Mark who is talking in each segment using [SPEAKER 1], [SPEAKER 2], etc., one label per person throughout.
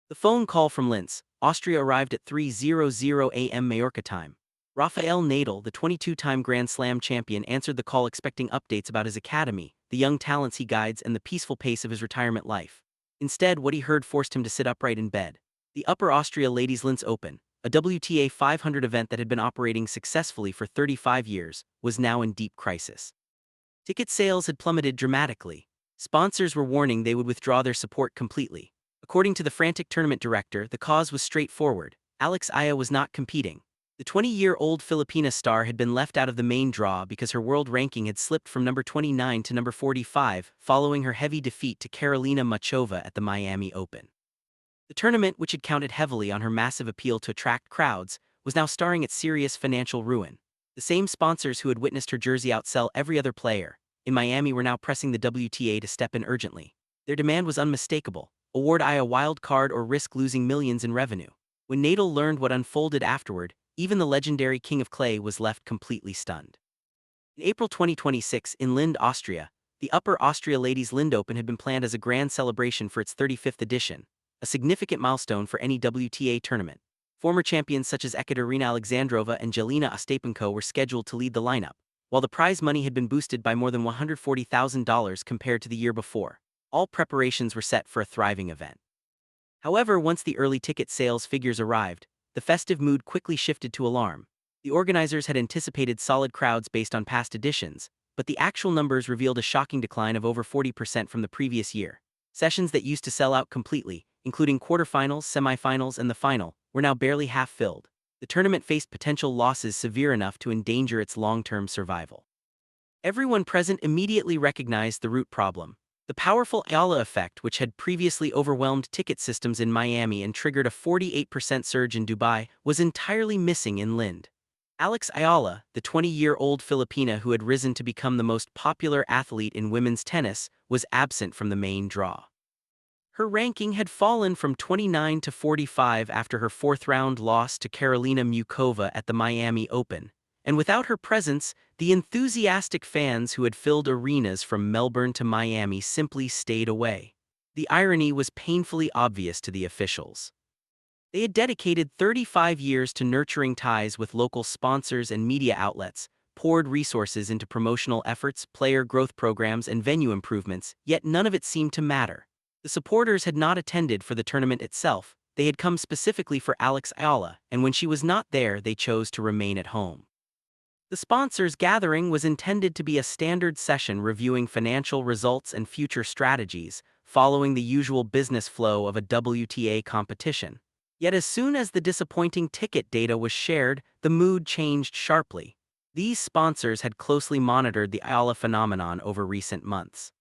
[SPEAKER 1] The phone call from Linz, Austria arrived at 3:00 a.m. Majorca time. Rafael Nadal, the 22-time Grand Slam champion, answered the call expecting updates about his academy, the young talents he guides, and the peaceful pace of his retirement life. Instead, what he heard forced him to sit upright in bed. The Upper Austria Ladies Linz Open, a WTA 500 event that had been operating successfully for 35 years, was now in deep crisis. Ticket sales had plummeted dramatically. Sponsors were warning they would withdraw their support completely. According to the frantic tournament director, the cause was straightforward. Alex Eala was not competing. The 20-year-old Filipina star had been left out of the main draw because her world ranking had slipped from number 29 to number 45 following her heavy defeat to Karolina Muchova at the Miami Open. The tournament, which had counted heavily on her massive appeal to attract crowds, was now staring at serious financial ruin. The same sponsors who had witnessed her jersey outsell every other player in Miami were now pressing the WTA to step in urgently. Their demand was unmistakable: award Eala a wild card or risk losing millions in revenue. When Nadal learned what unfolded afterward, even the legendary King of Clay was left completely stunned. In April 2026, in Linz, Austria, the Upper Austria Ladies Linz Open had been planned as a grand celebration for its 35th edition, a significant milestone for any WTA tournament. Former champions such as Ekaterina Alexandrova and Jelena Ostapenko were scheduled to lead the lineup, while the prize money had been boosted by more than $140,000 compared to the year before. All preparations were set for a thriving event. However, once the early ticket sales figures arrived, the festive mood quickly shifted to alarm. The organizers had anticipated solid crowds based on past editions, but the actual numbers revealed a shocking decline of over 40% from the previous year. Sessions that used to sell out completely, including quarterfinals, semifinals, and the final, were now barely half filled. The tournament faced potential losses severe enough to endanger its long-term survival. Everyone present immediately recognized the root problem. The powerful Eala effect, which had previously overwhelmed ticket systems in Miami and triggered a 48% surge in Dubai, was entirely missing in Linz. Alex Eala, the 20-year-old Filipina who had risen to become the most popular athlete in women's tennis, was absent from the main draw. Her ranking had fallen from 29 to 45 after her fourth-round loss to Karolina Muchova at the Miami Open. And without her presence, the enthusiastic fans who had filled arenas from Melbourne to Miami simply stayed away. The irony was painfully obvious to the officials. They had dedicated 35 years to nurturing ties with local sponsors and media outlets, poured resources into promotional efforts, player growth programs, and venue improvements, yet none of it seemed to matter. The supporters had not attended for the tournament itself. They had come specifically for Alex Eala, and when she was not there, they chose to remain at home. The sponsors' gathering was intended to be a standard session reviewing financial results and future strategies, following the usual business flow of a WTA competition. Yet as soon as the disappointing ticket data was shared, the mood changed sharply. These sponsors had closely monitored the Eala phenomenon over recent months.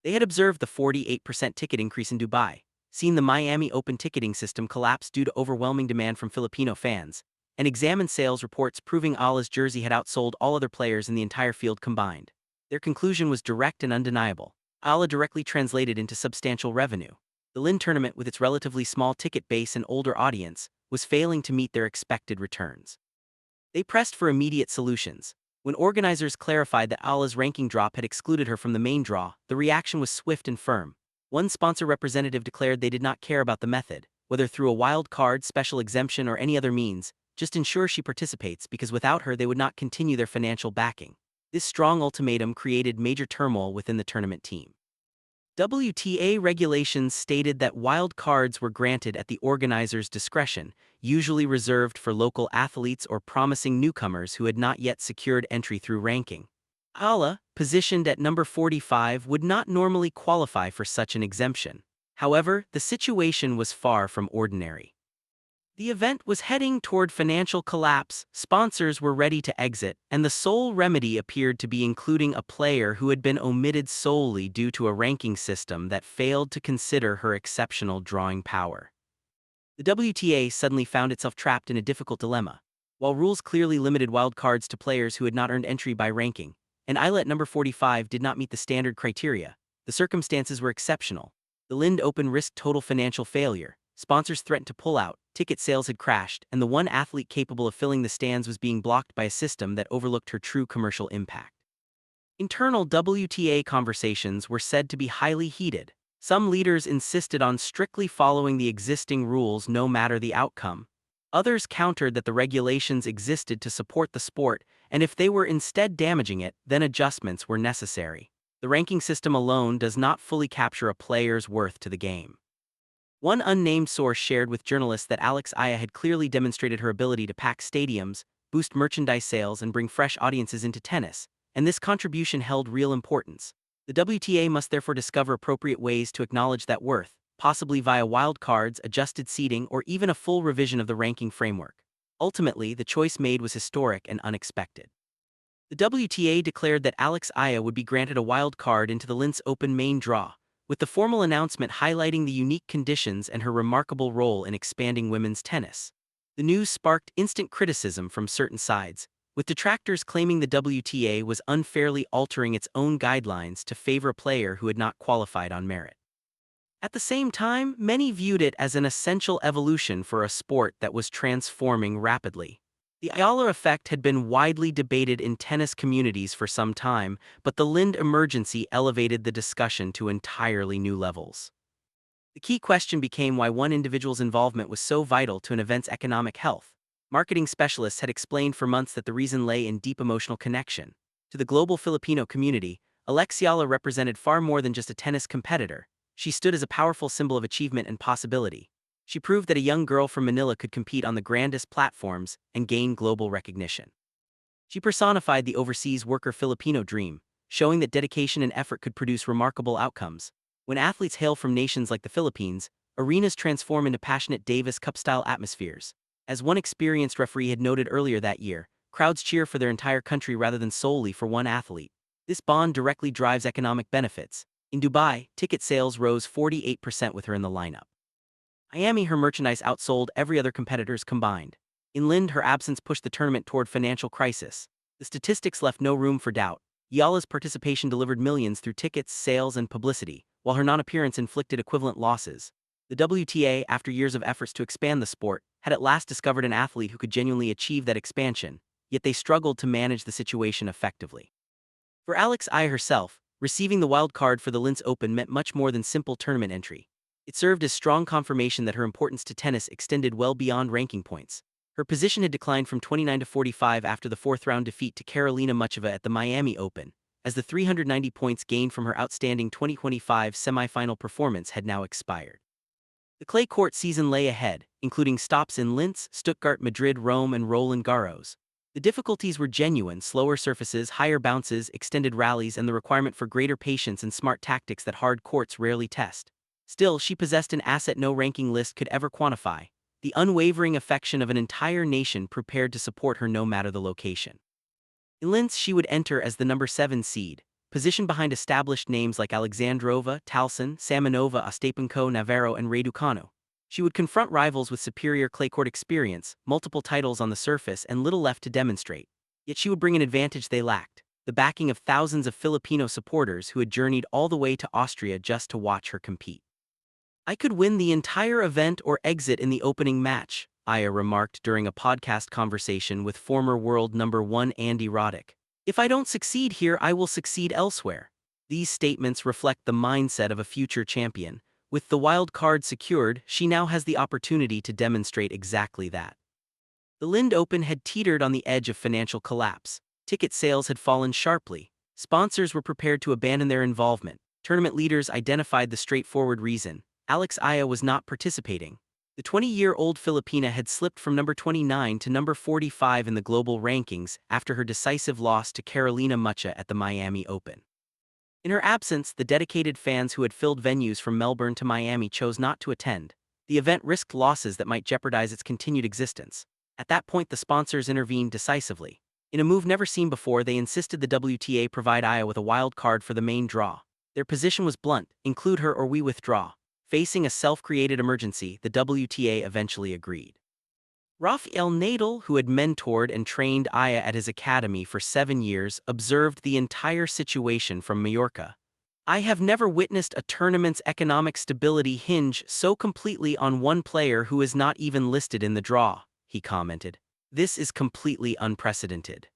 [SPEAKER 1] They had observed the 48% ticket increase in Dubai, seen the Miami Open ticketing system collapse due to overwhelming demand from Filipino fans, and examined sales reports proving Eala's jersey had outsold all other players in the entire field combined. Their conclusion was direct and undeniable. Eala directly translated into substantial revenue. The Linz tournament, with its relatively small ticket base and older audience, was failing to meet their expected returns. They pressed for immediate solutions. When organizers clarified that Eala's ranking drop had excluded her from the main draw, the reaction was swift and firm. One sponsor representative declared they did not care about the method, whether through a wild card, special exemption, or any other means, just ensure she participates, because without her they would not continue their financial backing. This strong ultimatum created major turmoil within the tournament team. WTA regulations stated that wild cards were granted at the organizer's discretion, usually reserved for local athletes or promising newcomers who had not yet secured entry through ranking. Eala, positioned at number 45, would not normally qualify for such an exemption. However, the situation was far from ordinary. The event was heading toward financial collapse, sponsors were ready to exit, and the sole remedy appeared to be including a player who had been omitted solely due to a ranking system that failed to consider her exceptional drawing power. The WTA suddenly found itself trapped in a difficult dilemma. While rules clearly limited wildcards to players who had not earned entry by ranking, and Eala at number 45 did not meet the standard criteria, the circumstances were exceptional. The Linz Open risked total financial failure. Sponsors threatened to pull out, ticket sales had crashed, and the one athlete capable of filling the stands was being blocked by a system that overlooked her true commercial impact. Internal WTA conversations were said to be highly heated. Some leaders insisted on strictly following the existing rules no matter the outcome. Others countered that the regulations existed to support the sport, and if they were instead damaging it, then adjustments were necessary. The ranking system alone does not fully capture a player's worth to the game. One unnamed source shared with journalists that Alex Eala had clearly demonstrated her ability to pack stadiums, boost merchandise sales, and bring fresh audiences into tennis, and this contribution held real importance. The WTA must therefore discover appropriate ways to acknowledge that worth, possibly via wild cards, adjusted seeding, or even a full revision of the ranking framework. Ultimately, the choice made was historic and unexpected. The WTA declared that Alex Eala would be granted a wild card into the Linz Open main draw, with the formal announcement highlighting the unique conditions and her remarkable role in expanding women's tennis. The news sparked instant criticism from certain sides, with detractors claiming the WTA was unfairly altering its own guidelines to favor a player who had not qualified on merit. At the same time, many viewed it as an essential evolution for a sport that was transforming rapidly. The Eala effect had been widely debated in tennis communities for some time, but the Linz emergency elevated the discussion to entirely new levels. The key question became why one individual's involvement was so vital to an event's economic health. Marketing specialists had explained for months that the reason lay in deep emotional connection. To the global Filipino community, Eala represented far more than just a tennis competitor. She stood as a powerful symbol of achievement and possibility. She proved that a young girl from Manila could compete on the grandest platforms and gain global recognition. She personified the overseas worker Filipino dream, showing that dedication and effort could produce remarkable outcomes. When athletes hail from nations like the Philippines, arenas transform into passionate Davis Cup-style atmospheres. As one experienced referee had noted earlier that year, crowds cheer for their entire country rather than solely for one athlete. This bond directly drives economic benefits. In Dubai, ticket sales rose 48% with her in the lineup. Miami, her merchandise outsold every other competitors combined. In Linz, her absence pushed the tournament toward financial crisis. The statistics left no room for doubt. Eala's participation delivered millions through tickets, sales, and publicity, while her non-appearance inflicted equivalent losses. The WTA, after years of efforts to expand the sport, had at last discovered an athlete who could genuinely achieve that expansion, yet they struggled to manage the situation effectively. For Alex Eala herself, receiving the wild card for the Linz Open meant much more than simple tournament entry. It served as strong confirmation that her importance to tennis extended well beyond ranking points. Her position had declined from 29 to 45 after the fourth-round defeat to Karolina Muchova at the Miami Open, as the 390 points gained from her outstanding 2025 semifinal performance had now expired. The clay court season lay ahead, including stops in Linz, Stuttgart, Madrid, Rome, and Roland Garros. The difficulties were genuine: slower surfaces, higher bounces, extended rallies, and the requirement for greater patience and smart tactics that hard courts rarely test. Still, she possessed an asset no ranking list could ever quantify: the unwavering affection of an entire nation prepared to support her no matter the location. In Linz, she would enter as the number 7 seed, positioned behind established names like Alexandrova, Towson, Samanova, Ostapenko, Navarro, and Raducanu. She would confront rivals with superior clay court experience, multiple titles on the surface, and little left to demonstrate. Yet she would bring an advantage they lacked: the backing of thousands of Filipino supporters who had journeyed all the way to Austria just to watch her compete. "I could win the entire event or exit in the opening match," Eala remarked during a podcast conversation with former world number 1 Andy Roddick. "If I don't succeed here, I will succeed elsewhere." These statements reflect the mindset of a future champion. With the wild card secured, she now has the opportunity to demonstrate exactly that. The Linz Open had teetered on the edge of financial collapse. Ticket sales had fallen sharply. Sponsors were prepared to abandon their involvement. Tournament leaders identified the straightforward reason: Alex Eala was not participating. The 20-year-old Filipina had slipped from number 29 to number 45 in the global rankings after her decisive loss to Karolina Muchova at the Miami Open. In her absence, the dedicated fans who had filled venues from Melbourne to Miami chose not to attend. The event risked losses that might jeopardize its continued existence. At that point, the sponsors intervened decisively. In a move never seen before, they insisted the WTA provide Eala with a wild card for the main draw. Their position was blunt: include her or we withdraw. Facing a self-created emergency, the WTA eventually agreed. Rafael Nadal, who had mentored and trained Eala at his academy for 7 years, observed the entire situation from Mallorca. "I have never witnessed a tournament's economic stability hinge so completely on one player who is not even listed in the draw," he commented. "This is completely unprecedented."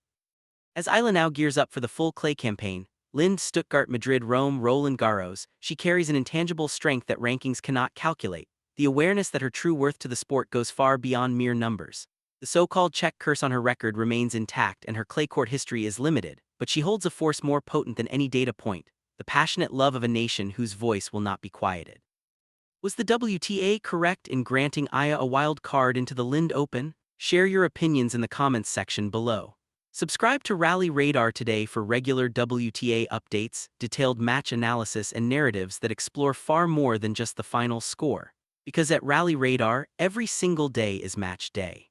[SPEAKER 1] As Eala now gears up for the full clay campaign, Linz, Stuttgart, Madrid, Rome, Roland Garros, she carries an intangible strength that rankings cannot calculate, the awareness that her true worth to the sport goes far beyond mere numbers. The so-called Czech curse on her record remains intact and her clay court history is limited, but she holds a force more potent than any data point, the passionate love of a nation whose voice will not be quieted. Was the WTA correct in granting Eala a wild card into the Linz Open? Share your opinions in the comments section below. Subscribe to Rally Radar today for regular WTA updates, detailed match analysis and narratives that explore far more than just the final score. Because at Rally Radar, every single day is match day.